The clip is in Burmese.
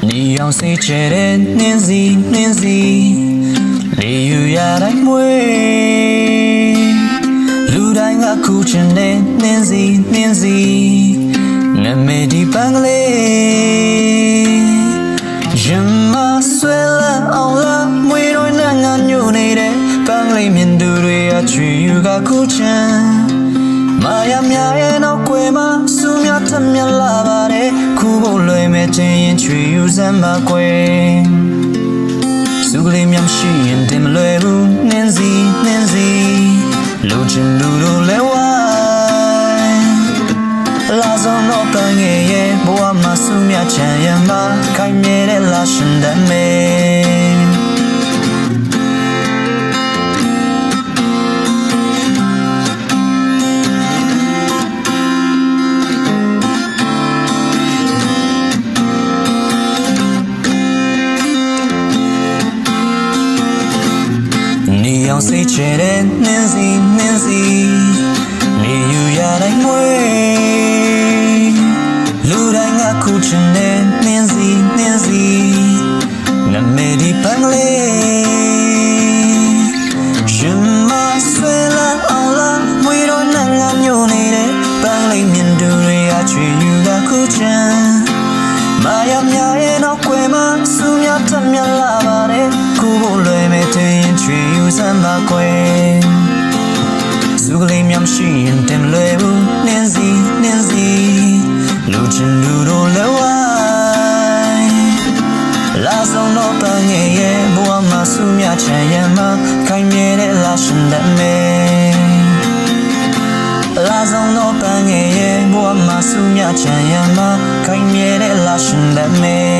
你要谁觉得年纪你有呀来没路တိုင်းကခုချင်တဲ့နှင်းစီနမေဒီပန်းကလေးရင်မဆွဲလာအောင်လားမွေတော့နဲ့ငါညိုနေတဲ့ပန်းကလေးမြင်သူတွေကချွေယူကခုချင်မာယာများရဲ့နောက်ွယ်မှာစူးများထမြလာပါတယ်ခုဖို့လွယ်မဲ့ခြင်းရင်ချွေယူစမ်းပါကွယ်စုကလေးများရှိရင်တင်မလွယ်ဘူးနှင်းစီလိုချင်လူတို့လဲဝိုင်းလာစုံတော့ပန်းငယ်ရဲ့ဘဝမှာစူးများချမ်းရမှာခိုင်မြဲတဲ့လာရှင်တတ်မယ်谁觉得年纪你有呀来没路တိုင်းကခုချင်တဲ့年纪နမေဒီပန်းလေးရင်မဆွဲလာအောင်လားမွေတော့နဲ့ငါညိုနေတဲ့ပန်းလေးမြင်သူတွေကချွေယူကခုချင်မာယာများရဲ့နောက်ွယ်မှာစူးများထမြလာပါတယ်ခုဖို့လွယ်မဲ့တဲ့ရင်ချွေယူစမ်းပါကွယ်စုကလေးများရှိရင်တင်လွယ်ဘူးနှင်းစီလူချင်လူတို့လဲဝိုင်းလာစုံတော့ပန်းငယ်ရဲ့ဘဝမှာစူးများချမ်းရမှာခိုင်မြဲတဲ့လာရှင်တတ်မယ်လာစုံတော့ပန်းငယ်ရဲ့ဘဝမှာစူးများချမ်းရမှာခိုင်မြဲတဲ့လာရှင်တတ်မယ်